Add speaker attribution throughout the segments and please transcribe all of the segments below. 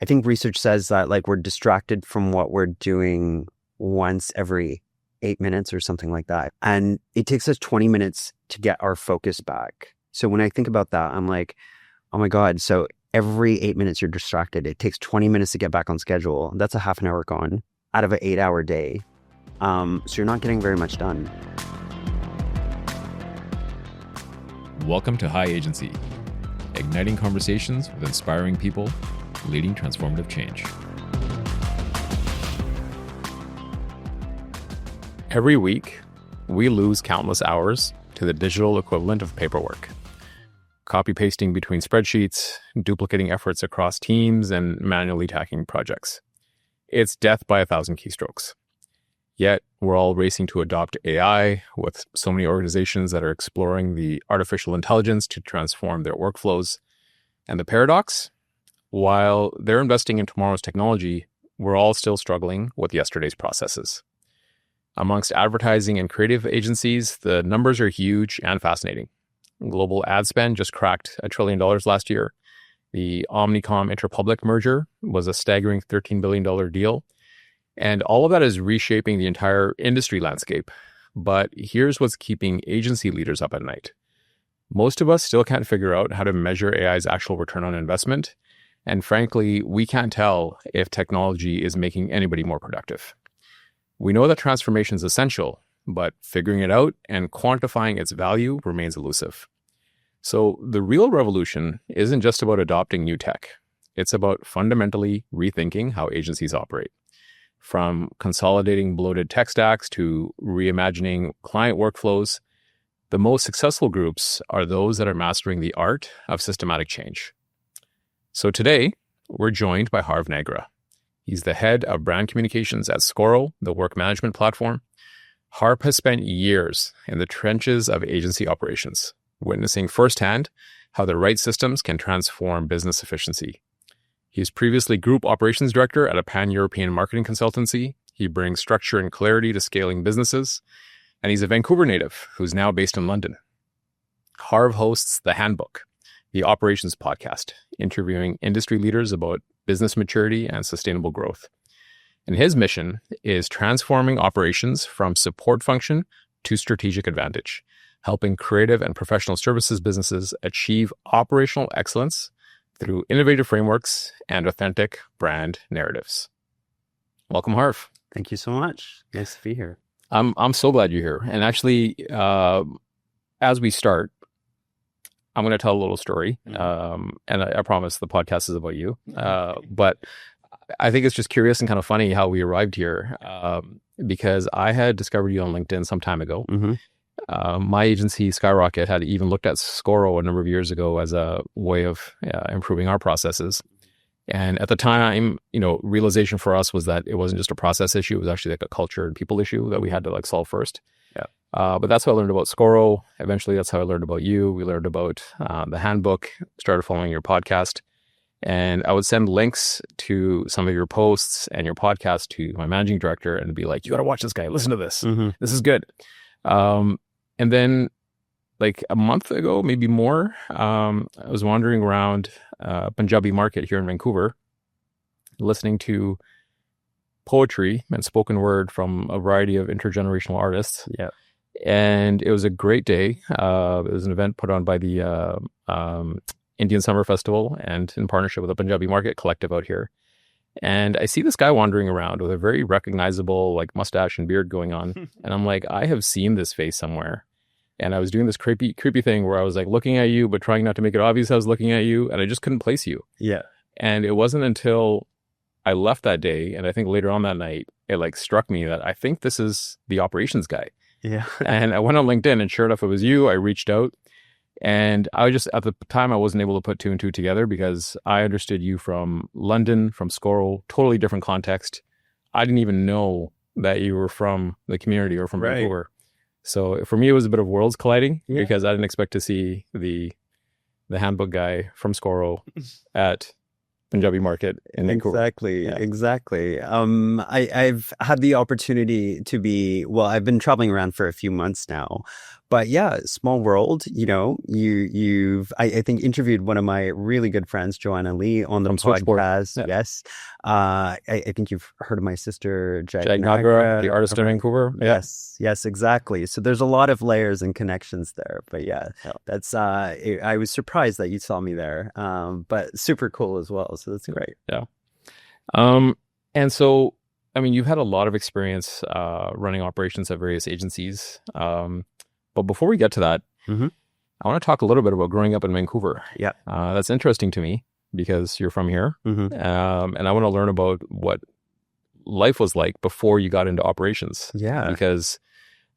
Speaker 1: I think research says that like we're distracted from what we're doing once every 8 minutes or something like that. And it takes us 20 minutes to get our focus back. So when I think about that, I'm like, oh my God. So every 8 minutes you're distracted. It takes 20 minutes to get back on schedule. That's a half an hour gone out of an 8-hour day. So you're not getting very much done.
Speaker 2: Welcome to High Agency, igniting conversations with inspiring people, leading transformative change. Every week, we lose countless hours to the digital equivalent of paperwork. Copy-pasting between spreadsheets, duplicating efforts across teams, and manually tacking projects. It's death by 1,000 keystrokes. Yet, we're all racing to adopt AI with so many organizations that are exploring the artificial intelligence to transform their workflows. And the paradox? While they're investing in tomorrow's technology, we're all still struggling with yesterday's processes. Amongst advertising and creative agencies, the numbers are huge and fascinating. Global ad spend just cracked $1 trillion last year. The Omnicom Interpublic merger was a staggering $13 billion deal. And all of that is reshaping the entire industry landscape. But here's what's keeping agency leaders up at night. Most of us still can't figure out how to measure AI's actual return on investment. And frankly, we can't tell if technology is making anybody more productive. We know that transformation is essential, but figuring it out and quantifying its value remains elusive. So the real revolution isn't just about adopting new tech. It's about fundamentally rethinking how agencies operate. From consolidating bloated tech stacks to reimagining client workflows, the most successful groups are those that are mastering the art of systematic change. So today, we're joined by Harv Nagra. He's the head of brand communications at Scoro, the work management platform. Harv has spent years in the trenches of agency operations, witnessing firsthand how the right systems can transform business efficiency. He's previously group operations director at a pan-European marketing consultancy. He brings structure and clarity to scaling businesses. And he's a Vancouver native who's now based in London. Harv hosts the Handbook, the Operations podcast, interviewing industry leaders about business maturity and sustainable growth. And his mission is transforming operations from support function to strategic advantage, helping creative and professional services businesses achieve operational excellence through innovative frameworks and authentic brand narratives. Welcome, Harv.
Speaker 1: Thank you so much. Nice to be here.
Speaker 2: I'm so glad you're here. And actually, as we start, I'm going to tell a little story. And I promise the podcast is about you. But I think it's just curious and kind of funny how we arrived here, because I had discovered you on LinkedIn some time ago. Mm-hmm. My agency, Skyrocket, had even looked at Scoro a number of years ago as a way of improving our processes. And at the time, realization for us was that it wasn't just a process issue. It was actually like a culture and people issue that we had to solve first. Yeah. But that's how I learned about Scoro. Eventually, that's how I learned about you. We learned about the Handbook, started following your podcast. And I would send links to some of your posts and your podcast to my managing director and be like, you got to watch this guy. Listen to this. Mm-hmm. This is good. And then a month ago, maybe more, I was wandering around Punjabi market here in Vancouver, listening to poetry and spoken word from a variety of intergenerational artists. Yeah. And it was a great day. It was an event put on by the Indian Summer Festival and in partnership with the Punjabi Market Collective out here. And I see this guy wandering around with a very recognizable mustache and beard going on. And I'm like, I have seen this face somewhere. And I was doing this creepy thing where I was looking at you, but trying not to make it obvious I was looking at you. And I just couldn't place you. Yeah. And it wasn't until I left that day, and I think later on that night, it struck me that I think this is the operations guy. Yeah. And I went on LinkedIn, and sure enough, it was you. I reached out. And I just, at the time, I wasn't able to put two and two together because I understood you from London, from Scoro, totally different context. I didn't even know that you were from the community or from Vancouver. So for me, it was a bit of worlds colliding because I didn't expect to see the Handbook guy from Scoro at Punjabi Market in Vancouver.
Speaker 1: Exactly. I've had the opportunity to be, I've been traveling around for a few months now, But yeah, small world. I think interviewed one of my really good friends, Joanna Lee, on the
Speaker 2: From Switchboard.
Speaker 1: podcast.
Speaker 2: Yeah.
Speaker 1: Yes. I think you've heard of my sister, Jag
Speaker 2: Jag Nagra, the
Speaker 1: Nagra.
Speaker 2: artist in Vancouver. Yeah.
Speaker 1: Yes, exactly. So there's a lot of layers and connections there. But yeah, that's I was surprised that you saw me there. But super cool as well. So that's great.
Speaker 2: Yeah. And so, I mean, you've had a lot of experience running operations at various agencies. But before we get to that,
Speaker 1: Mm-hmm.
Speaker 2: I want to talk a little bit about growing up in Vancouver.
Speaker 1: Yeah.
Speaker 2: That's interesting to me because you're from here.
Speaker 1: Mm-hmm.
Speaker 2: And I want to learn about what life was like before you got into operations.
Speaker 1: Yeah.
Speaker 2: Because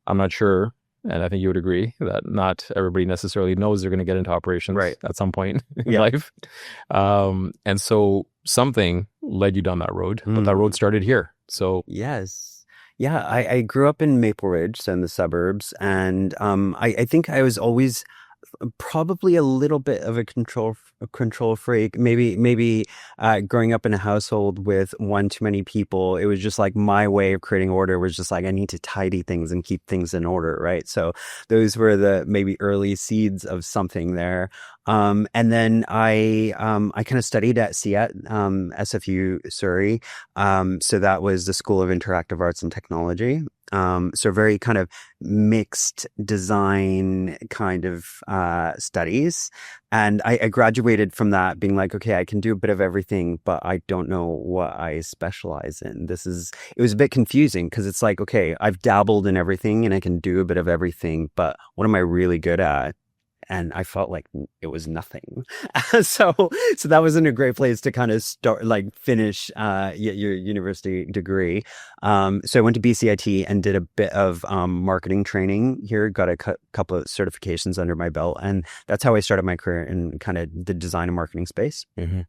Speaker 2: I'm not sure, and I think you would agree, that not everybody necessarily knows they're going to get into operations at some point in life. And so something led you down that road, but that road started here. So
Speaker 1: yes. Yeah, I grew up in Maple Ridge, so in the suburbs, and I think I was always probably a little bit of a control freak. Maybe growing up in a household with one too many people, it was just like my way of creating order was just like I need to tidy things and keep things in order, right? So those were the maybe early seeds of something there. And then I kind of studied at CIAT, SFU Surrey. So that was the School of Interactive Arts and Technology. So very kind of mixed design kind of studies. And I graduated from that being like, okay, I can do a bit of everything, but I don't know what I specialize in. It was a bit confusing because it's like, okay, I've dabbled in everything and I can do a bit of everything, but what am I really good at? And I felt like it was nothing. So that wasn't a great place to kind of start, like finish your university degree. So I went to BCIT and did a bit of marketing training here, got a couple of certifications under my belt. And that's how I started my career in kind of the design and marketing space.
Speaker 2: Mm-hmm.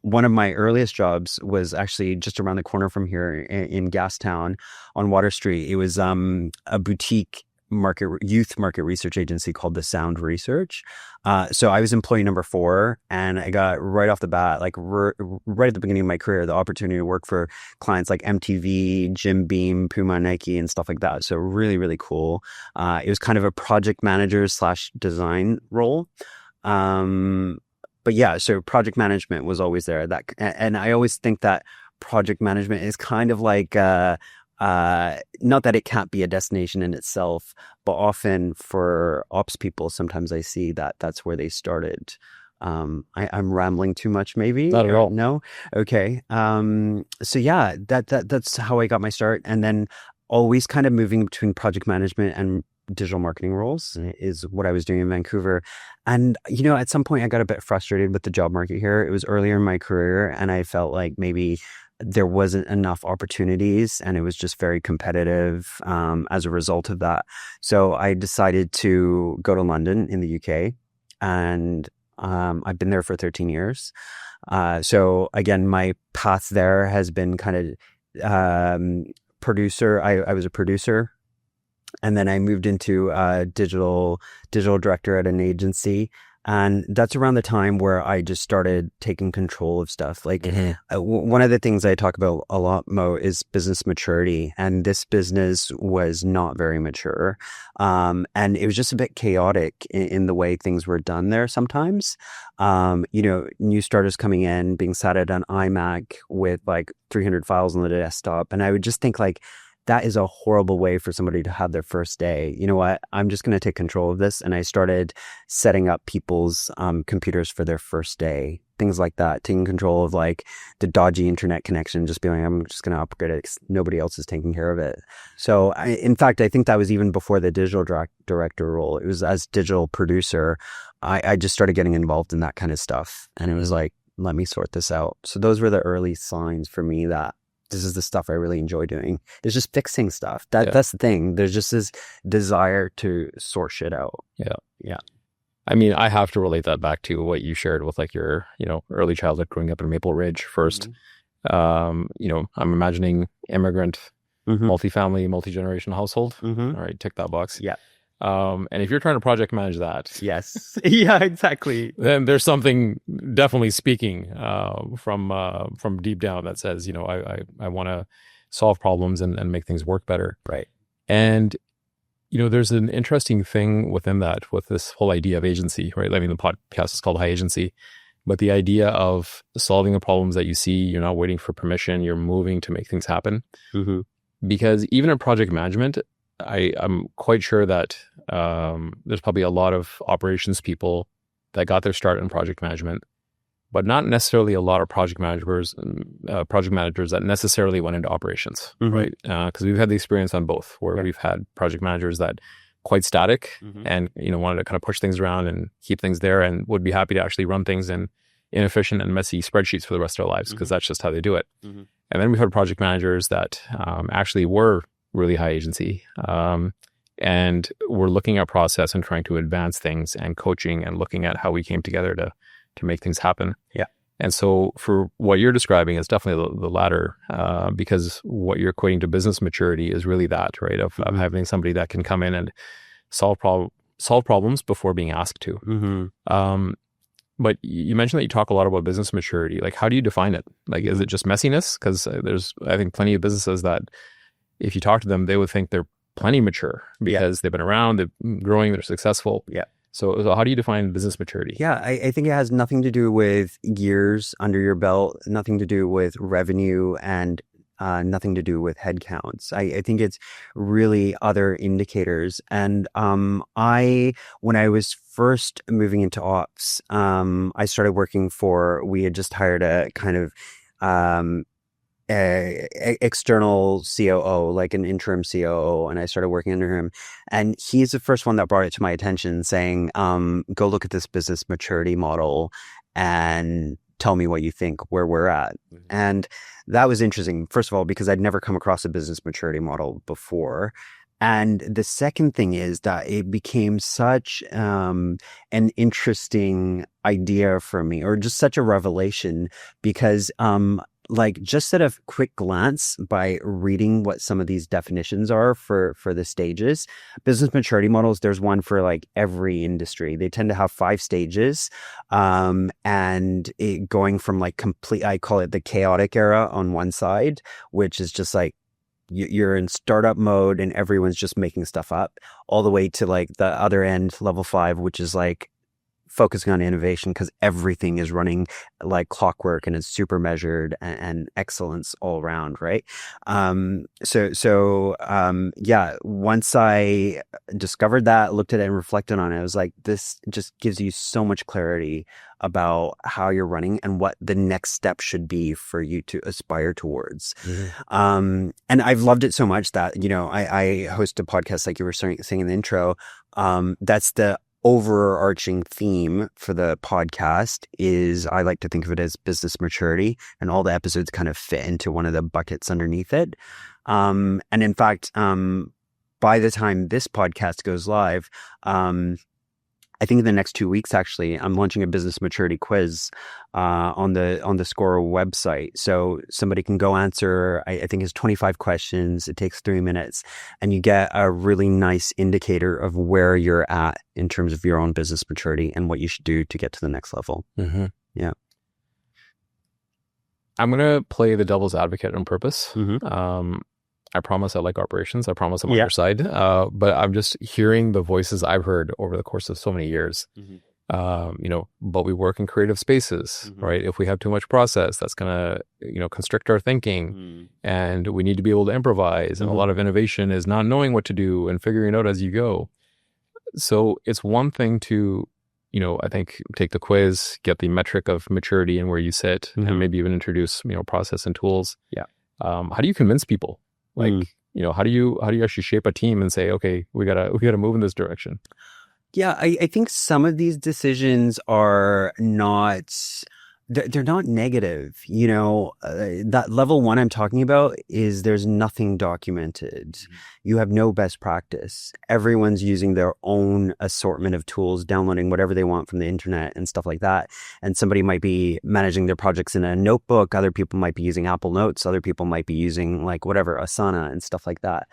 Speaker 1: One of my earliest jobs was actually just around the corner from here in Gastown on Water Street. It was a boutique youth market research agency called The Sound Research. So I was employee number 4, and I got right off the bat, like right at the beginning of my career, the opportunity to work for clients like MTV, Jim Beam, Puma, Nike, and stuff like that. So really, really cool. It was kind of a project manager / design role. But yeah, so project management was always there. And I always think that project management is kind of like not that it can't be a destination in itself, but often for ops people, sometimes I see that that's where they started. I'm rambling too much, maybe?
Speaker 2: Not at all.
Speaker 1: No? Okay. So yeah, that's how I got my start. And then always kind of moving between project management and digital marketing roles is what I was doing in Vancouver. And, at some point I got a bit frustrated with the job market here. It was earlier in my career, and I felt like maybe there wasn't enough opportunities and it was just very competitive as a result of that. So I decided to go to London in the UK, and I've been there for 13 years. So again, my path there has been kind of producer. I was a producer, and then I moved into digital director at an agency. And that's around the time where I just started taking control of stuff. Like one of the things I talk about a lot, Mo, is business maturity. And this business was not very mature. And it was just a bit chaotic in the way things were done there sometimes. New starters coming in, being sat at an iMac with like 300 files on the desktop. And I would just think like, that is a horrible way for somebody to have their first day. You know what? I'm just going to take control of this. And I started setting up people's computers for their first day, things like that, taking control of like the dodgy internet connection, just being like, I'm just going to upgrade it because nobody else is taking care of it. So in fact, I think that was even before the digital director role. It was as digital producer, I just started getting involved in that kind of stuff. And it was like, let me sort this out. So those were the early signs for me that this is the stuff I really enjoy doing. It's just fixing stuff. That's the thing. There's just this desire to sort shit out. Yeah.
Speaker 2: I mean, I have to relate that back to what you shared with like your, early childhood growing up in Maple Ridge first. I'm imagining immigrant, multifamily, multi-generation household. All right, tick that box.
Speaker 1: Yeah.
Speaker 2: And if you're trying to project manage that,
Speaker 1: yes, yeah, exactly.
Speaker 2: Then there's something definitely speaking from deep down that says, I want to solve problems and make things work better.
Speaker 1: Right.
Speaker 2: And, there's an interesting thing within that, with this whole idea of agency, right? I mean, the podcast is called High Agency, but the idea of solving the problems that you see, you're not waiting for permission, you're moving to make things happen.
Speaker 1: Mm-hmm.
Speaker 2: Because even in project management, I'm quite sure that there's probably a lot of operations people that got their start in project management, but not necessarily a lot of project managers that necessarily went into operations,
Speaker 1: Mm-hmm.
Speaker 2: right? Because we've had the experience on both, where we've had project managers that quite static and wanted to kind of push things around and keep things there, and would be happy to actually run things in inefficient and messy spreadsheets for the rest of their lives, because that's just how they do it. And then we've had project managers that actually were really high agency, and were looking at process and trying to advance things, and coaching and looking at how we came together to make things happen.
Speaker 1: Yeah.
Speaker 2: And so for what you're describing, it's definitely the latter, because what you're equating to business maturity is really that, right? Of having somebody that can come in and solve problems before being asked to. But you mentioned that you talk a lot about business maturity. Like, how do you define it? Like, is it just messiness? Because there's, I think, plenty of businesses that if you talk to them, they would think they're plenty mature because they've been around, they're growing, they're successful.
Speaker 1: Yeah.
Speaker 2: So how do you define business maturity?
Speaker 1: Yeah, I think it has nothing to do with years under your belt, nothing to do with revenue, and nothing to do with headcounts. I think it's really other indicators. And when I was first moving into ops, I started working we had just hired a kind of external COO, like an interim COO, and I started working under him. And he's the first one that brought it to my attention, saying, go look at this business maturity model and tell me what you think, where we're at. And that was interesting, first of all, because I'd never come across a business maturity model before. And the second thing is that it became such an interesting idea for me, or just such a revelation, because like, just at a quick glance, by reading what some of these definitions are for the stages, business maturity models, there's one for like every industry. They tend to have 5 stages, and it going from like complete, I call it the chaotic era on one side, which is just like you're in startup mode and everyone's just making stuff up, all the way to like the other end, level 5, which is like focusing on innovation, because everything is running like clockwork and it's super measured, and excellence all around, right? Yeah, once I discovered that, looked at it and reflected on it, I was like, this just gives you so much clarity about how you're running and what the next step should be for you to aspire towards. And I've loved it so much that, I host a podcast, like you were saying in the intro. That's the overarching theme for the podcast, is I like to think of it as business maturity, and all the episodes kind of fit into one of the buckets underneath it. And in fact, by the time this podcast goes live, I think in the next 2 weeks, actually, I'm launching a business maturity quiz on the Scoro website. So somebody can go answer, I think it's 25 questions. It takes 3 minutes, and you get a really nice indicator of where you're at in terms of your own business maturity and what you should do to get to the next level. Yeah.
Speaker 2: I'm going to play the devil's advocate on purpose. I promise I like operations. I promise I'm on your side. But I'm just hearing the voices I've heard over the course of so many years. But we work in creative spaces, right? If we have too much process, that's going to, constrict our thinking, and we need to be able to improvise. And a lot of innovation is not knowing what to do and figuring it out as you go. So it's one thing to, I think, take the quiz, get the metric of maturity and where you sit, and maybe even introduce, process and tools. How do you convince people? Like, how do you actually shape a team and say, okay, we gotta move in this direction?
Speaker 1: Yeah, I think some of these decisions are not, they're not negative. That level 1 I'm talking about is there's nothing documented. You have no best practice. Everyone's using their own assortment of tools, downloading whatever they want from the internet and stuff like that. And somebody might be managing their projects in a notebook. Other people might be using Apple Notes. Other people might be using like whatever, Asana and stuff like that.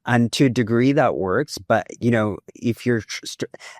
Speaker 1: And to a degree that works, but if you're,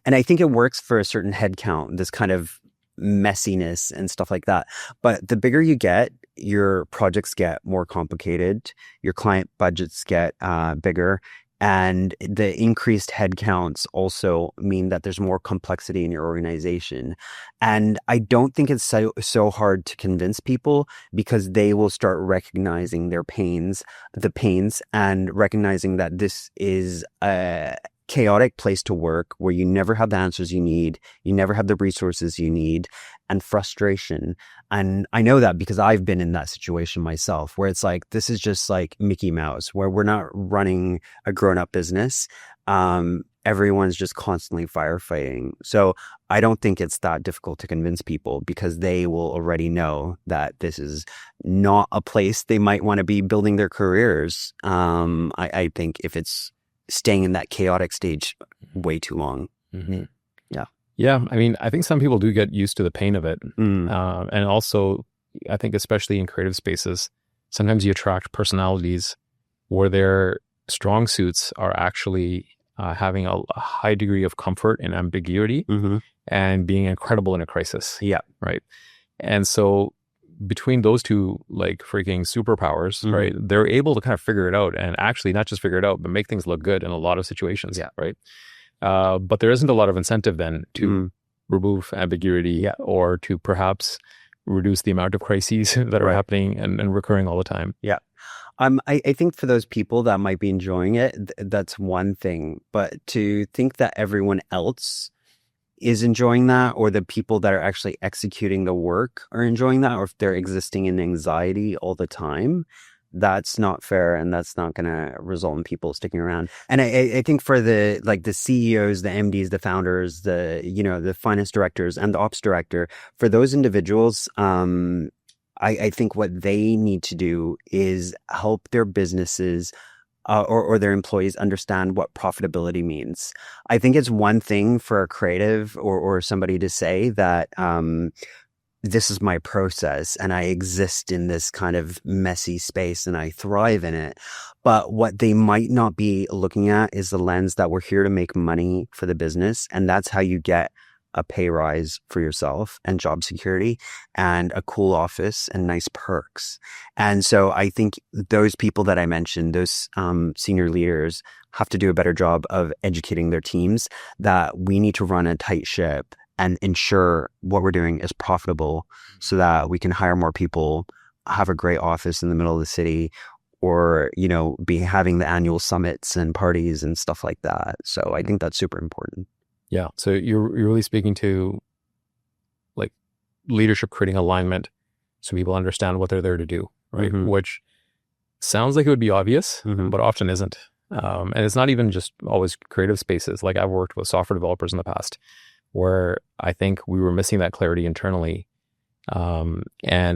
Speaker 1: and I think it works for a certain head count, this kind of messiness and stuff like that. But the bigger you get, your projects get more complicated, your client budgets get bigger, And the increased headcounts also mean that there's more complexity in your organization. And I don't think it's so hard to convince people, because they will start recognizing the pains, and recognizing that this is a chaotic place to work where you never have the answers you need, you never have the resources you need, and frustration. And I know that because I've been in that situation myself, where it's like, this is just like Mickey Mouse, where we're not running a grown-up business. Everyone's just constantly firefighting. So I don't think it's that difficult to convince people, because they will already know that this is not a place they might want to be building their careers. I think if it's staying in that chaotic stage way too long.
Speaker 2: Mm-hmm.
Speaker 1: Yeah.
Speaker 2: Yeah. I mean, I think some people do get used to the pain of it. And also, I think especially in creative spaces, sometimes you attract personalities where their strong suits are actually having a high degree of comfort in ambiguity and being incredible in a crisis.
Speaker 1: Yeah.
Speaker 2: Right. And so between those two, like freaking superpowers, right, they're able to kind of figure it out, and actually not just figure it out, but make things look good in a lot of situations.
Speaker 1: Yeah.
Speaker 2: Right. But there isn't a lot of incentive then to remove ambiguity or to perhaps reduce the amount of crises that are happening and recurring all the time.
Speaker 1: Yeah. I think for those people that might be enjoying it, that's one thing. But to think that everyone else is enjoying that, or the people that are actually executing the work are enjoying that, or if they're existing in anxiety all the time, that's not fair, and that's not going to result in people sticking around. And I think for the CEOs, the MDs, the founders, the finance directors and the ops director, for those individuals, I think what they need to do is help their businesses or their employees understand what profitability means. I think it's one thing for a creative or somebody to say that this is my process and I exist in this kind of messy space and I thrive in it. But what they might not be looking at is the lens that we're here to make money for the business. And that's how you get a pay rise for yourself and job security and a cool office and nice perks. And so I think those people that I mentioned, those senior leaders, have to do a better job of educating their teams that we need to run a tight ship and ensure what we're doing is profitable so that we can hire more people, have a great office in the middle of the city, or, be having the annual summits and parties and stuff like that. So I think that's super important.
Speaker 2: Yeah. So you're really speaking to like leadership creating alignment so people understand what they're there to do, right? Which sounds like it would be obvious, but often isn't. And it's not even just always creative spaces. Like I've worked with software developers in the past where I think we were missing that clarity internally. And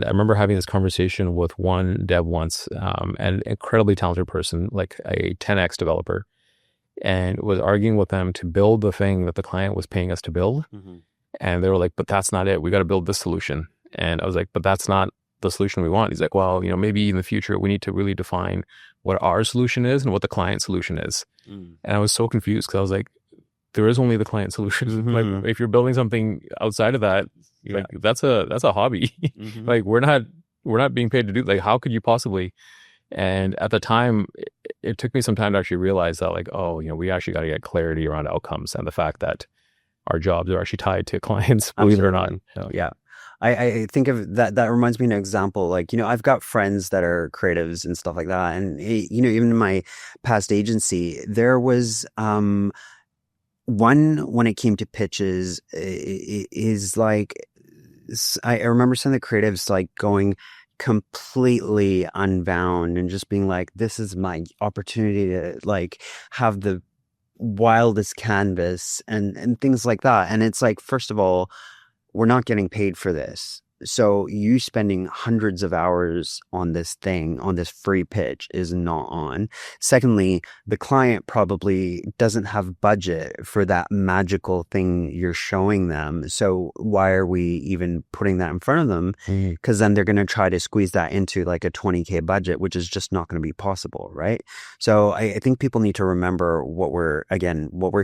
Speaker 2: I remember having this conversation with one dev once, an incredibly talented person, like a 10x developer, and was arguing with them to build the thing that the client was paying us to build. And they were like, but that's not it. We got to build this solution. And I was like, but that's not the solution we want. He's like, well, maybe in the future, we need to really define what our solution is and what the client solution is. And I was so confused because I was like, there is only the client solution. Like if you're building something outside of that, like that's a hobby. Like we're not being paid to do, like, how could you possibly? And at the time, it took me some time to actually realize that, like, we actually got to get clarity around outcomes and the fact that our jobs are actually tied to clients, believe it or not.
Speaker 1: Yeah. I think of that. That reminds me of an example. Like, I've got friends that are creatives and stuff like that. And, even in my past agency, there was one when it came to pitches is like, I remember some of the creatives like going completely unbound and just being like, this is my opportunity to like have the wildest canvas and things like that. And it's like, first of all, we're not getting paid for this. So you spending hundreds of hours on this thing, on this free pitch is not on. Secondly, the client probably doesn't have budget for that magical thing you're showing them. So why are we even putting that in front of them? Because then they're going to try to squeeze that into like a 20K budget, which is just not going to be possible, right? So I think people need to remember what we're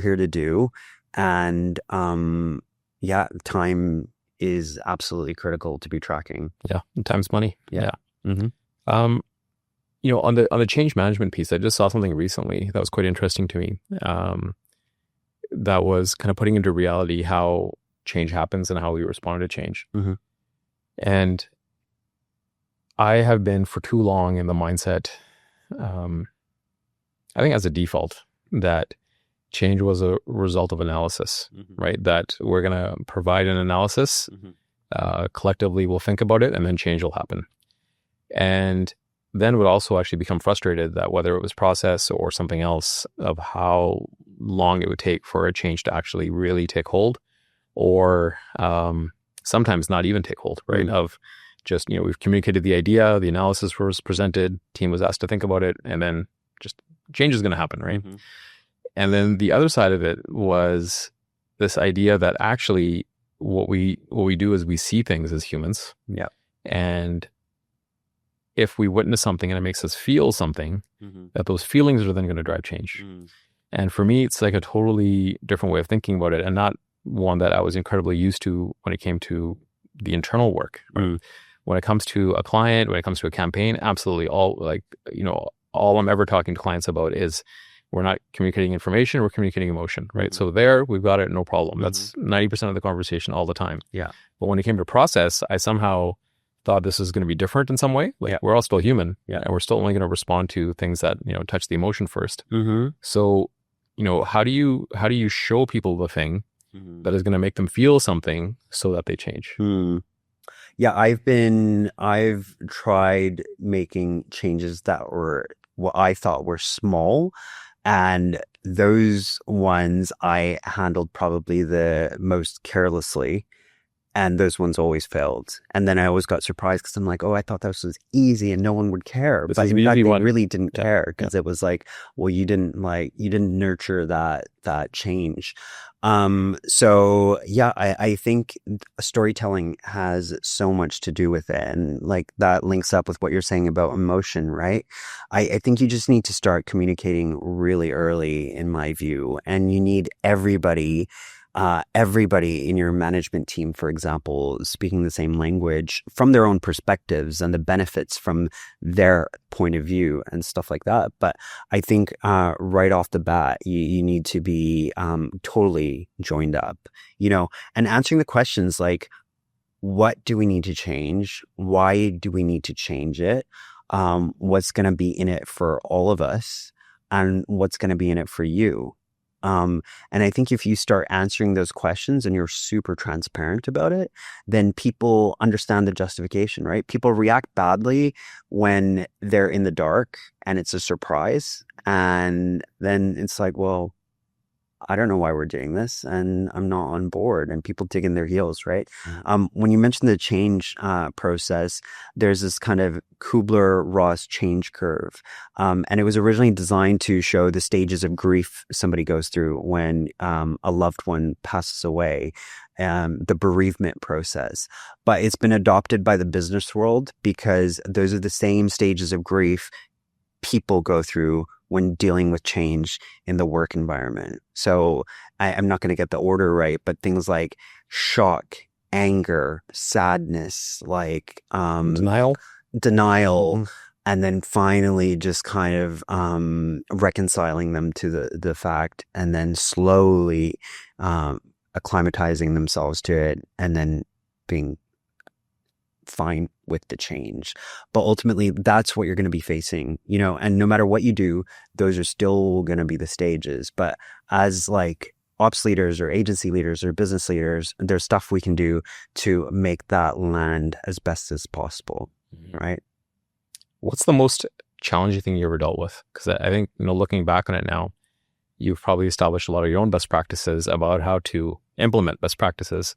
Speaker 1: here to do. And time is absolutely critical to be tracking.
Speaker 2: Yeah. Time's money.
Speaker 1: Yeah.
Speaker 2: on the change management piece, I just saw something recently that was quite interesting to me. That was kind of putting into reality how change happens and how we respond to change.
Speaker 1: Mm-hmm.
Speaker 2: And I have been for too long in the mindset, I think as a default, that change was a result of analysis, right? That we're going to provide an analysis, collectively we'll think about it, and then change will happen. And then would also actually become frustrated that whether it was process or something else, of how long it would take for a change to actually really take hold, or sometimes not even take hold, right? Of just, we've communicated the idea, the analysis was presented, team was asked to think about it, and then just change is going to happen, right? And then the other side of it was this idea that actually what we do is we see things as humans.
Speaker 1: Yeah.
Speaker 2: And if we witness something and it makes us feel something, that those feelings are then going to drive change. And for me, it's like a totally different way of thinking about it, and not one that I was incredibly used to when it came to the internal work. Right? When it comes to a client, when it comes to a campaign, absolutely all I'm ever talking to clients about is we're not communicating information, we're communicating emotion, right? So there, we've got it, no problem. That's 90% of the conversation all the time.
Speaker 1: Yeah.
Speaker 2: But when it came to process, I somehow thought this is going to be different in some way. Like we're all still human, and we're still only going to respond to things that, touch the emotion first. So, how do you show people the thing that is going to make them feel something so that they change?
Speaker 1: Yeah, I've tried making changes that were what I thought were small, and those ones I handled probably the most carelessly, and those ones always failed. And then I always got surprised because I'm like, oh, I thought this was easy and no one would care. But in fact, they really didn't care, because it was like, well, you didn't nurture that change. So yeah, I think storytelling has so much to do with it. And like that links up with what you're saying about emotion, right? I think you just need to start communicating really early, in my view. And you need everybody in your management team, for example, speaking the same language from their own perspectives and the benefits from their point of view and stuff like that. But I think right off the bat, you need to be totally joined up, and answering the questions like, what do we need to change? Why do we need to change it? What's going to be in it for all of us? And what's going to be in it for you? And I think if you start answering those questions and you're super transparent about it, then people understand the justification, right? People react badly when they're in the dark and it's a surprise. And then it's like, well, I don't know why we're doing this, and I'm not on board, and people dig in their heels, right? When you mentioned the change process, there's this kind of Kubler-Ross change curve. And it was originally designed to show the stages of grief somebody goes through when a loved one passes away, the bereavement process. But it's been adopted by the business world because those are the same stages of grief people go through when dealing with change in the work environment. So I'm not going to get the order right, but things like shock, anger, sadness, like
Speaker 2: Denial,
Speaker 1: and then finally just kind of reconciling them to the fact, and then slowly acclimatizing themselves to it, and then being fine with the change. But ultimately, that's what you're going to be facing, and no matter what you do, those are still going to be the stages. But as like ops leaders or agency leaders or business leaders, there's stuff we can do to make that land as best as possible, right?
Speaker 2: What's the most challenging thing you ever dealt with? Because I think, looking back on it now, you've probably established a lot of your own best practices about how to implement best practices.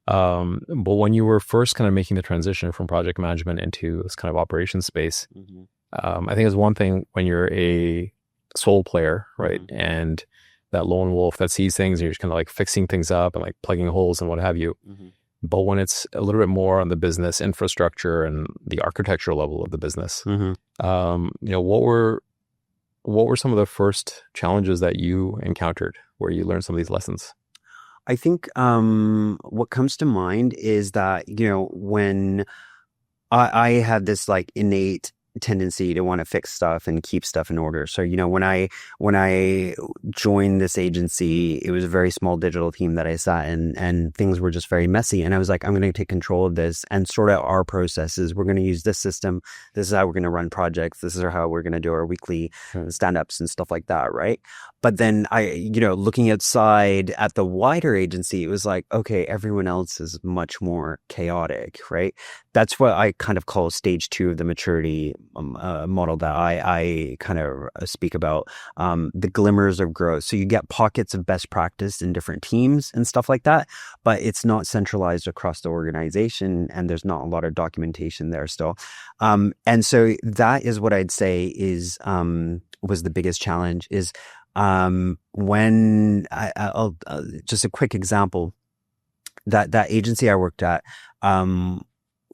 Speaker 2: But when you were first kind of making the transition from project management into this kind of operations space, I think it's one thing when you're a sole player, right? And that lone wolf that sees things and you're just kind of like fixing things up and like plugging holes and what have you. But when it's a little bit more on the business infrastructure and the architectural level of the business, what were some of the first challenges that you encountered where you learned some of these lessons?
Speaker 1: I think what comes to mind is that, when I had this like innate tendency to want to fix stuff and keep stuff in order. So, when I joined this agency, it was a very small digital team that I sat in, and things were just very messy. And I was like, I'm going to take control of this and sort out our processes. We're going to use this system. This is how we're going to run projects. This is how we're going to do our weekly stand-ups and stuff like that, right? But then looking outside at the wider agency, it was like, okay, everyone else is much more chaotic, right? That's what I kind of call stage 2 of the maturity model that I kind of speak about, the glimmers of growth. So you get pockets of best practice in different teams and stuff like that, but it's not centralized across the organization, and there's not a lot of documentation there still. And so that is what I'd say is was the biggest challenge is when I'll just a quick example, that agency I worked at,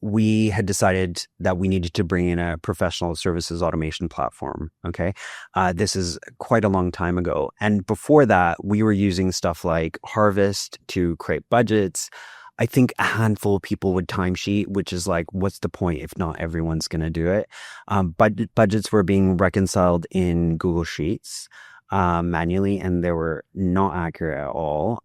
Speaker 1: we had decided that we needed to bring in a professional services automation platform. Okay. This is quite a long time ago. And before that, we were using stuff like Harvest to create budgets. I think a handful of people would timesheet, which is like, what's the point if not everyone's going to do it? Budgets were being reconciled in Google Sheets manually, and they were not accurate at all.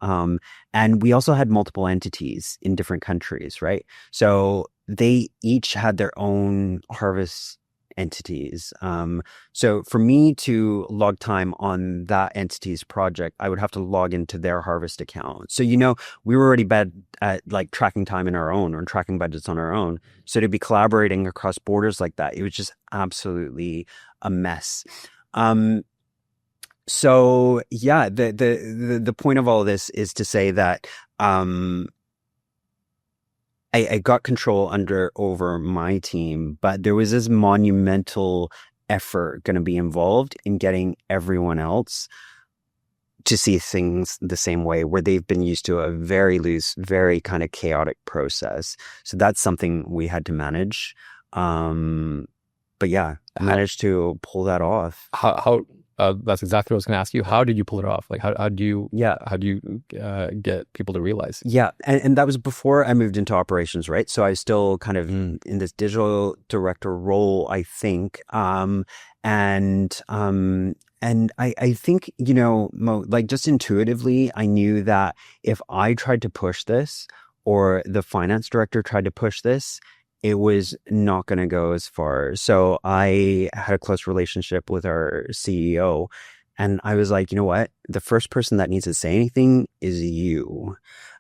Speaker 1: And we also had multiple entities in different countries, right? So they each had their own Harvest entities. So for me to log time on that entity's project, I would have to log into their Harvest account. So, we were already bad at like tracking time in our own or tracking budgets on our own. So to be collaborating across borders like that, it was just absolutely a mess. So yeah, the point of all of this is to say that I got control over my team, but there was this monumental effort going to be involved in getting everyone else to see things the same way, where they've been used to a very loose, very kind of chaotic process. So that's something we had to manage. But yeah, I managed to pull that off.
Speaker 2: How that's exactly what I was going to ask you. How did you pull it off? Like, how do you get people to realize?
Speaker 1: Yeah. And that was before I moved into operations, right? So I was still kind of in this digital director role, I think. And I think, like just intuitively, I knew that if I tried to push this, or the finance director tried to push this, it was not going to go as far. So I had a close relationship with our CEO, and I was like, you know what? The first person that needs to say anything is you.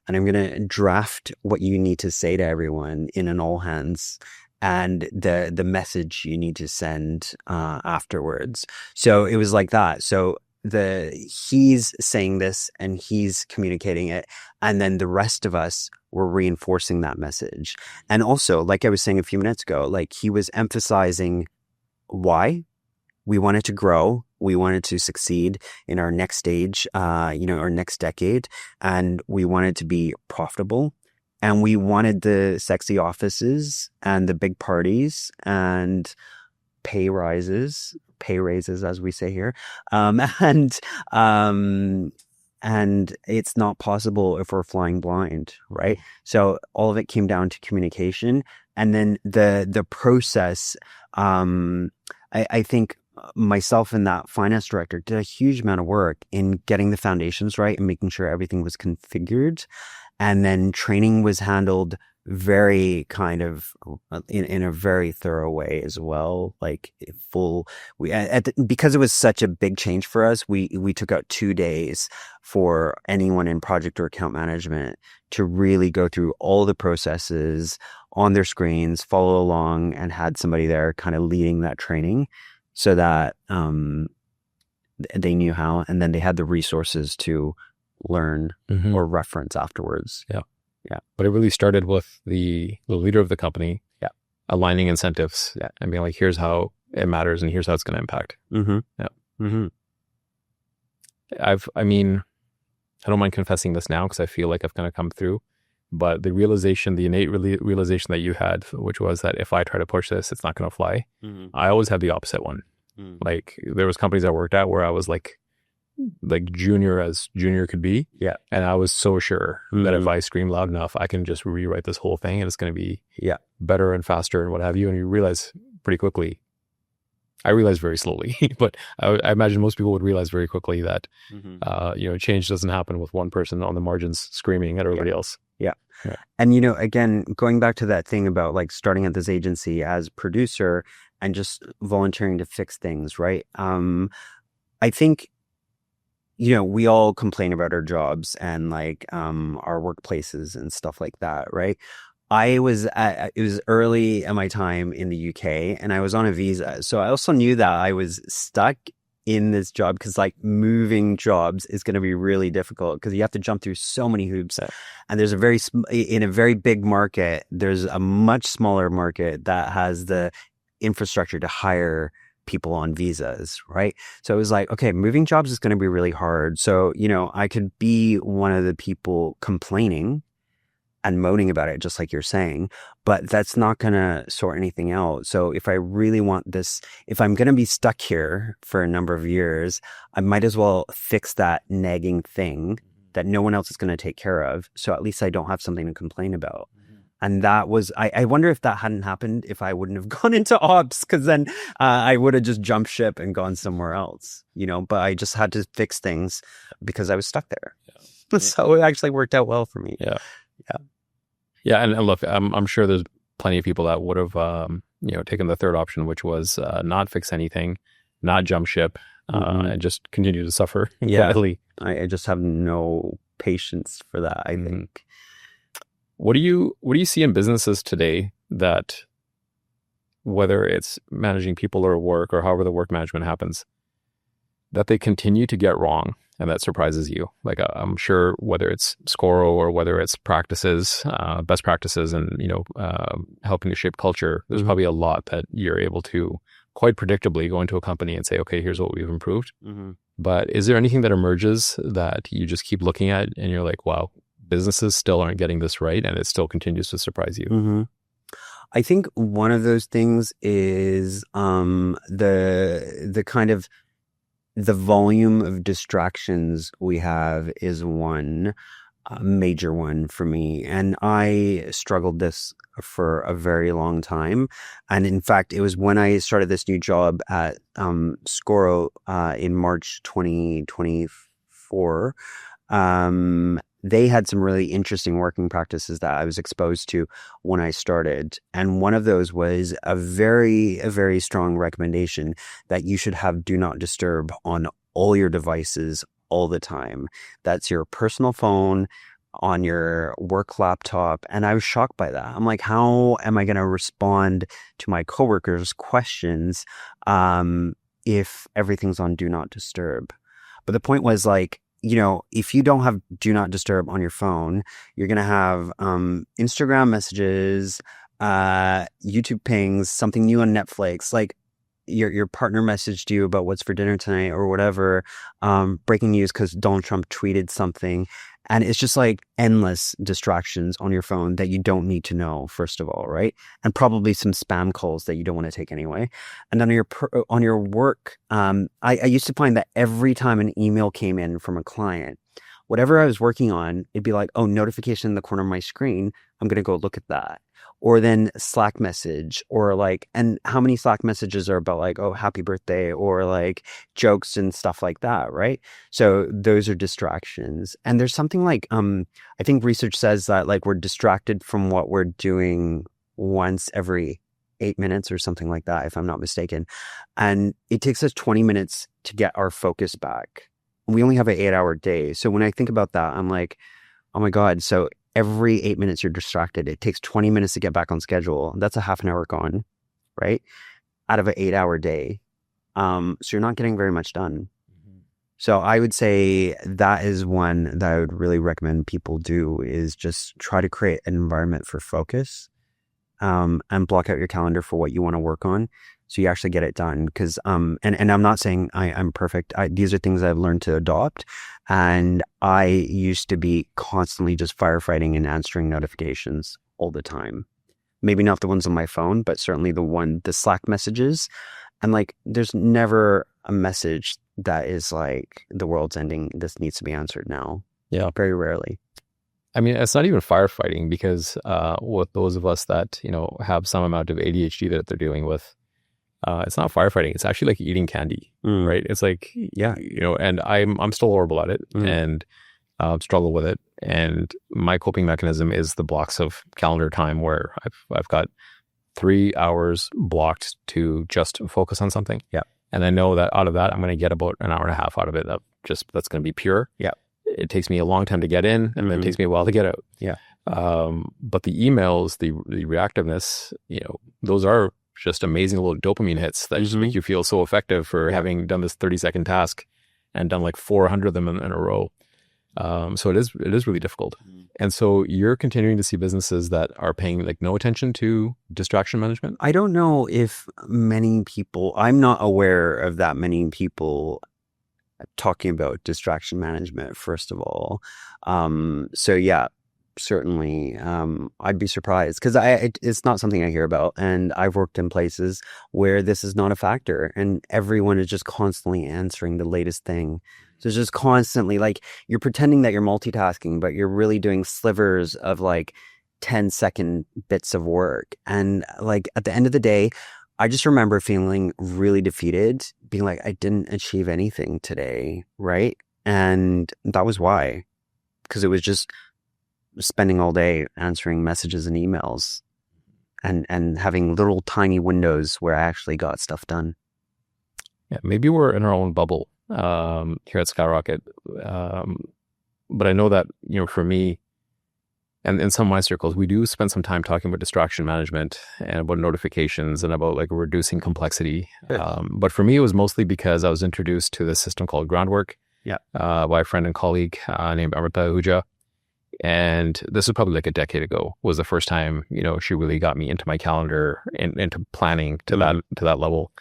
Speaker 1: And I'm going to draft what you need to say to everyone in an all hands, and the message you need to send afterwards. So it was like that. So he's saying this and he's communicating it, and then the rest of us were reinforcing that message. And also, like I was saying a few minutes ago, like he was emphasizing why we wanted to grow, we wanted to succeed in our next stage, our next decade, and we wanted to be profitable, and we wanted the sexy offices and the big parties and pay raises, as we say here. And it's not possible if we're flying blind, right? So all of it came down to communication. And then the process, I think myself and that finance director did a huge amount of work in getting the foundations right and making sure everything was configured. And then training was handled very kind of in a very thorough way as well, like because it was such a big change for us, we took out 2 days for anyone in project or account management to really go through all the processes on their screens, follow along, and had somebody there kind of leading that training so that they knew how, and then they had the resources to learn or reference afterwards.
Speaker 2: Yeah, but it really started with the leader of the company, aligning incentives, and being like, "Here's how it matters, and here's how it's going to impact." I don't mind confessing this now because I feel like I've kind of come through, but the innate realization that you had, which was that if I try to push this, it's not going to fly. I always had the opposite one. Like there was companies I worked at where I was like junior as junior could be.
Speaker 1: Yeah.
Speaker 2: And I was so sure that if I scream loud enough, I can just rewrite this whole thing and it's going to be better and faster and what have you. And you realize pretty quickly I realized very slowly, but I imagine most people would realize very quickly that, change doesn't happen with one person on the margins screaming at everybody else.
Speaker 1: Yeah.
Speaker 2: Yeah.
Speaker 1: And, again, going back to that thing about like starting at this agency as producer and just volunteering to fix things, right? I think, we all complain about our jobs and like our workplaces and stuff like that, right? It was early in my time in the UK and I was on a visa. So I also knew that I was stuck in this job because like moving jobs is going to be really difficult because you have to jump through so many hoops. And there's in a very big market, there's a much smaller market that has the infrastructure to hire people on visas, right? So it was like, okay, moving jobs is going to be really hard. So, I could be one of the people complaining and moaning about it, just like you're saying, but that's not going to sort anything out. So if I really want this, if I'm going to be stuck here for a number of years, I might as well fix that nagging thing that no one else is going to take care of. So at least I don't have something to complain about. And that was, I wonder if that hadn't happened, if I wouldn't have gone into ops, because then I would have just jumped ship and gone somewhere else, but I just had to fix things because I was stuck there. Yeah. So it actually worked out well for me.
Speaker 2: Yeah.
Speaker 1: Yeah.
Speaker 2: Yeah. And look, I'm sure there's plenty of people that would have, taken the third option, which was not fix anything, not jump ship, and just continue to suffer.
Speaker 1: Yeah.
Speaker 2: Quietly.
Speaker 1: I just have no patience for that, I think.
Speaker 2: What do you see in businesses today that, whether it's managing people or work or however the work management happens, that they continue to get wrong and that surprises you? Like I'm sure whether it's Scoro or whether it's practices, best practices and, helping to shape culture, there's probably a lot that you're able to quite predictably go into a company and say, okay, here's what we've improved. But is there anything that emerges that you just keep looking at and you're like, wow, businesses still aren't getting this right and it still continues to surprise you?
Speaker 1: I think one of those things is the kind of the volume of distractions we have is one major one for me. And I struggled this for a very long time. And in fact, it was when I started this new job at Scoro in March 2024. They had some really interesting working practices that I was exposed to when I started. And one of those was a very strong recommendation that you should have do not disturb on all your devices all the time. That's your personal phone, on your work laptop. And I was shocked by that. I'm like, how am I going to respond to my coworkers' questions if everything's on do not disturb? But the point was like, if you don't have do not disturb on your phone, you're going to have Instagram messages, YouTube pings, something new on Netflix, like your partner messaged you about what's for dinner tonight or whatever, breaking news because Donald Trump tweeted something. And it's just like endless distractions on your phone that you don't need to know, first of all, right? And probably some spam calls that you don't want to take anyway. And then on your work, I used to find that every time an email came in from a client, whatever I was working on, it'd be like, oh, notification in the corner of my screen. I'm going to go look at that. Or then Slack message or like, and how many Slack messages are about like, oh, happy birthday or like jokes and stuff like that, right? So those are distractions. And there's something like, I think research says that like we're distracted from what we're doing once every 8 minutes or something like that, if I'm not mistaken. And it takes us 20 minutes to get our focus back. We only have an 8-hour day. So when I think about that, I'm like, oh my God. So every 8 minutes you're distracted. It takes 20 minutes to get back on schedule. That's a half an hour gone, right? Out of an 8-hour day. So you're not getting very much done. So I would say that is one that I would really recommend people do is just try to create an environment for focus and block out your calendar for what you want to work on. So you actually get it done because, and I'm not saying I'm perfect. These are things I've learned to adopt. And I used to be constantly just firefighting and answering notifications all the time. Maybe not the ones on my phone, but certainly the Slack messages. And like, there's never a message that is like, the world's ending. This needs to be answered now.
Speaker 2: Yeah.
Speaker 1: Very rarely.
Speaker 2: I mean, it's not even firefighting because with those of us that, have some amount of ADHD that they're dealing with, it's not firefighting. It's actually like eating candy, right? It's like,
Speaker 1: Yeah.
Speaker 2: and I'm still horrible at it and struggle with it. And my coping mechanism is the blocks of calendar time where I've got 3 hours blocked to just focus on something.
Speaker 1: Yeah.
Speaker 2: And I know that out of that, I'm going to get about an hour and a half out of it. That's going to be pure.
Speaker 1: Yeah.
Speaker 2: It takes me a long time to get in, and then it takes me a while to get out.
Speaker 1: Yeah.
Speaker 2: But the emails, the reactiveness, those are just amazing little dopamine hits that just make you feel so effective for having done this 30-second task and done like 400 of them in a row. So it is really difficult. And so you're continuing to see businesses that are paying like no attention to distraction management?
Speaker 1: I don't know if many people, I'm not aware of that many people talking about distraction management, first of all. So yeah, certainly, I'd be surprised because it's not something I hear about. And I've worked in places where this is not a factor and everyone is just constantly answering the latest thing. So it's just constantly like you're pretending that you're multitasking, but you're really doing slivers of like 10-second bits of work. And like at the end of the day, I just remember feeling really defeated, being like, I didn't achieve anything today, right? And that was why, because it was just spending all day answering messages and emails and having little tiny windows where I actually got stuff done.
Speaker 2: Yeah, maybe we're in our own bubble here at Skyrocket. But I know that, for me and in some of my circles, we do spend some time talking about distraction management and about notifications and about like reducing complexity. But for me, it was mostly because I was introduced to this system called Groundwork by a friend and colleague named Amrita Ahuja. And this was probably like a decade ago was the first time, she really got me into my calendar and into planning to that level.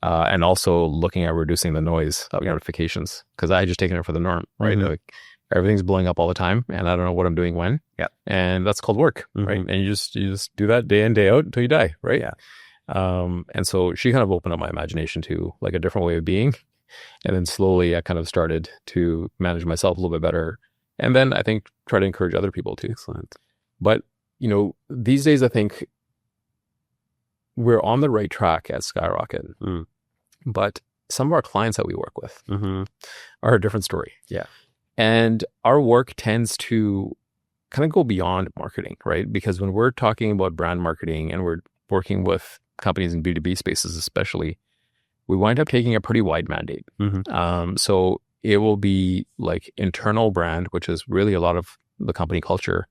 Speaker 2: And also looking at reducing the noise of notifications because I had just taken it for the norm, right? Like everything's blowing up all the time and I don't know what I'm doing when. Yeah. And that's called work, right? And you just do that day in, day out until you die, right? Yeah. And so she kind of opened up my imagination to like a different way of being. And then slowly I kind of started to manage myself a little bit better. And then I think try to encourage other people too.
Speaker 1: Excellent.
Speaker 2: But, these days I think we're on the right track at Skyrocket. But some of our clients that we work with are a different story.
Speaker 1: Yeah.
Speaker 2: And our work tends to kind of go beyond marketing, right? Because when we're talking about brand marketing and we're working with companies in B2B spaces especially, we wind up taking a pretty wide mandate. So it will be like internal brand, which is really a lot of the company culture,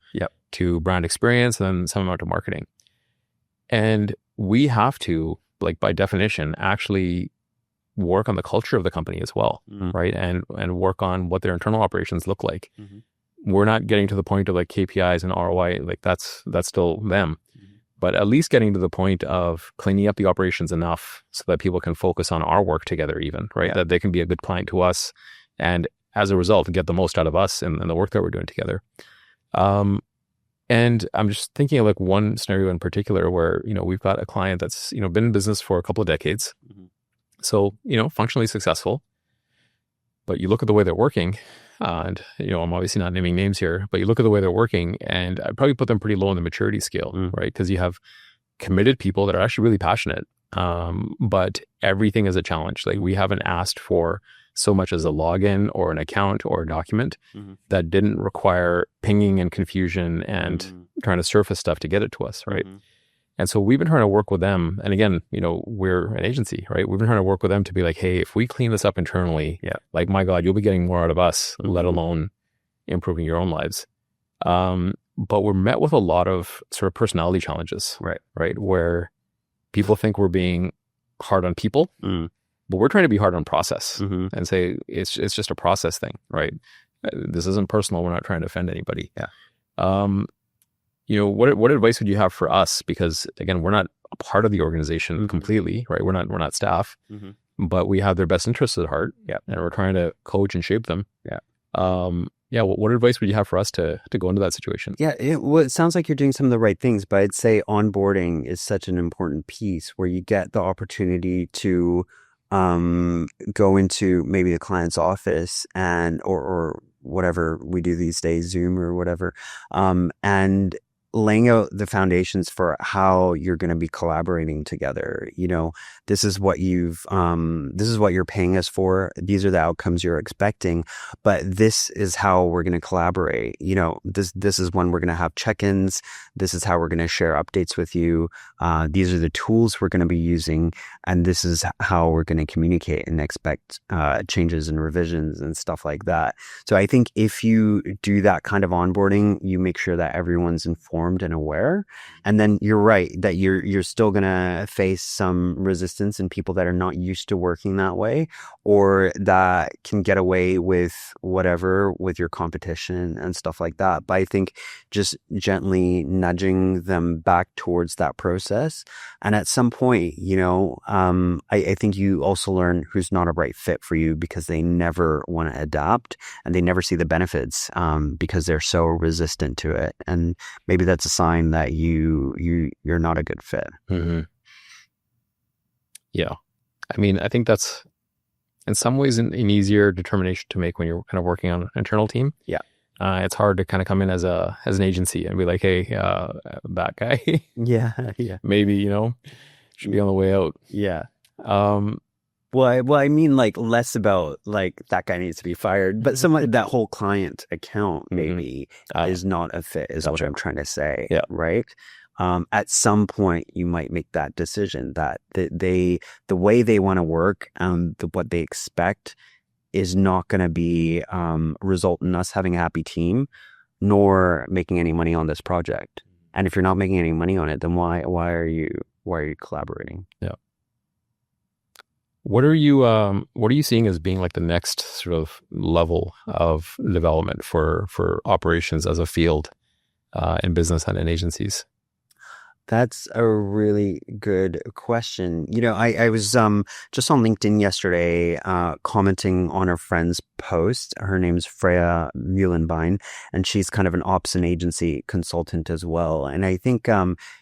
Speaker 2: to brand experience and then some amount of marketing. And we have to, like by definition, actually work on the culture of the company as well, right? And work on what their internal operations look like. We're not getting to the point of like KPIs and ROI, like that's still them. But at least getting to the point of cleaning up the operations enough so that people can focus on our work together even, right? That they can be a good client to us and as a result get the most out of us and the work that we're doing together. And I'm just thinking of like one scenario in particular where, we've got a client that's, been in business for a couple of decades. So, functionally successful, but you look at the way they're working and, I'm obviously not naming names here, but you look at the way they're working and I'd probably put them pretty low on the maturity scale, right? Because you have committed people that are actually really passionate, but everything is a challenge. Like we haven't asked for so much as a login or an account or a document that didn't require pinging and confusion and trying to surface stuff to get it to us, right? And so we've been trying to work with them. And again, we're an agency, right? We've been trying to work with them to be like, hey, if we clean this up internally, like, my God, you'll be getting more out of us, let alone improving your own lives. But we're met with a lot of sort of personality challenges, right? Where people think we're being hard on people, but we're trying to be hard on process and say it's just a process thing, right? This isn't personal. We're not trying to offend anybody. What advice would you have for us? Because again, we're not a part of the organization completely, right? We're not staff, but we have their best interests at heart, and we're trying to coach and shape them. What advice would you have for us to go into that situation?
Speaker 1: It sounds like you're doing some of the right things, but I'd say onboarding is such an important piece where you get the opportunity to go into maybe the client's office and or whatever we do these days, Zoom or whatever, and laying out the foundations for how you're going to be collaborating together. This is what this is what you're paying us for. These are the outcomes you're expecting, but this is how we're going to collaborate. This is when we're going to have check-ins. This is how we're going to share updates with you. These are the tools we're going to be using, and this is how we're going to communicate and expect changes and revisions and stuff like that. So I think if you do that kind of onboarding, you make sure that everyone's informed and aware. And then you're right that you're still going to face some resistance in people that are not used to working that way, or that can get away with whatever with your competition and stuff like that. But I think just gently nudging them back towards that process. And at some point, I think you also learn who's not a right fit for you, because they never want to adapt and they never see the benefits because they're so resistant to it. And maybe that's a sign that you're not a good fit.
Speaker 2: Mm-hmm. Yeah. I mean, I think that's in some ways an easier determination to make when you're kind of working on an internal team.
Speaker 1: Yeah.
Speaker 2: It's hard to kind of come in as an agency and be like, hey, that guy.
Speaker 1: Yeah.
Speaker 2: Maybe, should be on the way out.
Speaker 1: Yeah. Well, I mean, like, less about like that guy needs to be fired, but that whole client account maybe is not a fit, is what I'm trying to say.
Speaker 2: Yeah.
Speaker 1: Right. At some point, you might make that decision that the way they want to work, what they expect is not going to be result in us having a happy team, nor making any money on this project. And if you're not making any money on it, then why are you collaborating?
Speaker 2: Yeah. What are you seeing as being like the next sort of level of development for operations as a field in business and in agencies?
Speaker 1: That's a really good question. I was just on LinkedIn yesterday commenting on a friend's post. Her name's Freya Muhlenbein, and she's kind of an ops and agency consultant as well. And I think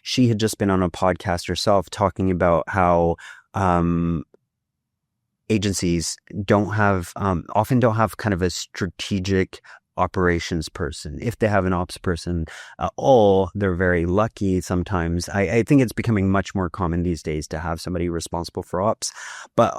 Speaker 1: she had just been on a podcast herself talking about how agencies often don't have kind of a strategic operations person. If they have an ops person at all, they're very lucky sometimes. I think it's becoming much more common these days to have somebody responsible for ops, but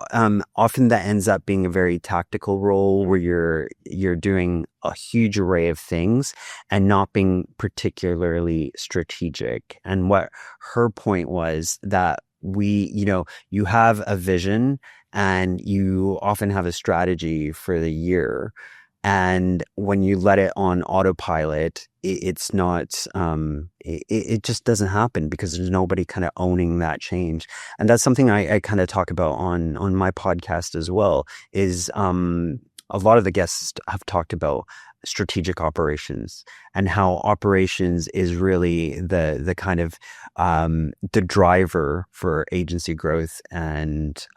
Speaker 1: often that ends up being a very tactical role where you're doing a huge array of things and not being particularly strategic. And what her point was that you have a vision and you often have a strategy for the year. And when you let it on autopilot, it's not, it just doesn't happen because there's nobody kind of owning that change. And that's something I kind of talk about on my podcast as well, is a lot of the guests have talked about strategic operations and how operations is really the kind of the driver for agency growth and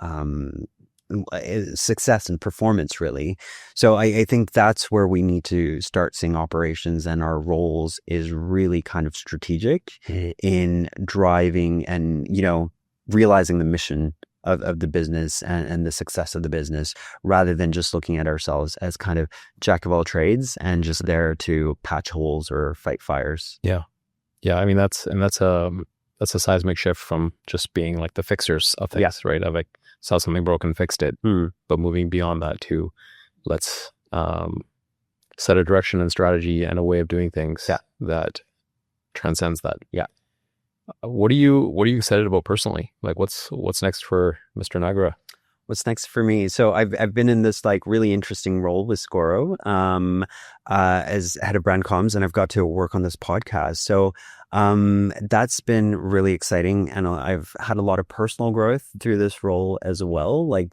Speaker 1: success and performance, really. So I think that's where we need to start seeing operations and our roles is really kind of strategic in driving and realizing the mission of the business and the success of the business, rather than just looking at ourselves as kind of jack of all trades and just there to patch holes or fight fires.
Speaker 2: Yeah. I mean, that's a seismic shift from just being like the fixers of things, right? Of like, saw something broken, fixed it. But moving beyond that to let's set a direction and strategy and a way of doing things that transcends that.
Speaker 1: Yeah.
Speaker 2: What are you excited about personally? Like what's next for Mr. Nagra?
Speaker 1: What's next for me? So I've been in this like really interesting role with Scoro as head of brand comms, and I've got to work on this podcast. So that's been really exciting, and I've had a lot of personal growth through this role as well. Like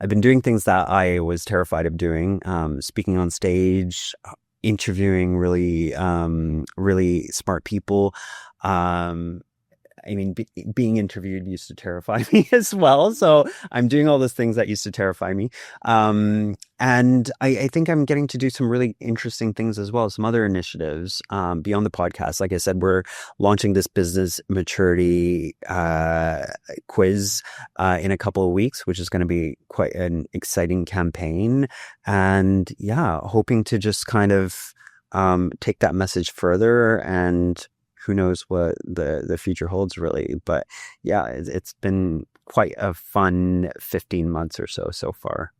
Speaker 1: I've been doing things that I was terrified of doing, speaking on stage, interviewing really smart people. I mean, being interviewed used to terrify me as well. So I'm doing all those things that used to terrify me. And I think I'm getting to do some really interesting things as well. Some other initiatives beyond the podcast. Like I said, we're launching this business maturity quiz in a couple of weeks, which is going to be quite an exciting campaign. And hoping to just kind of take that message further and who knows what the future holds really. But yeah, it's been quite a fun 15 months or so far.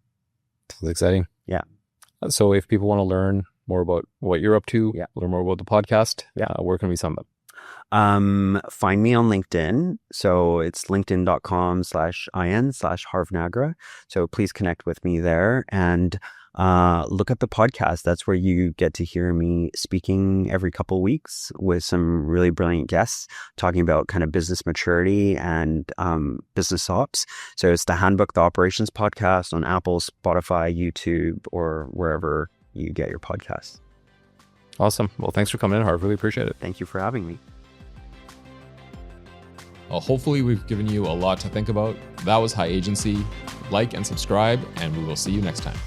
Speaker 2: It's exciting.
Speaker 1: Yeah.
Speaker 2: So if people want to learn more about what you're up to, learn more about the podcast, where can we sum up?
Speaker 1: Find me on LinkedIn. So it's linkedin.com/in/Harv Nagra. So please connect with me there and look at the podcast. That's where you get to hear me speaking every couple of weeks with some really brilliant guests talking about kind of business maturity and business ops. So it's the Handbook Operations podcast on Apple, Spotify, YouTube, or wherever you get your podcasts.
Speaker 2: Awesome. Well, thanks for coming in, Harv. Really appreciate it.
Speaker 1: Thank you for having me.
Speaker 2: Well, hopefully we've given you a lot to think about. That was High Agency. Like and subscribe, and we will see you next time.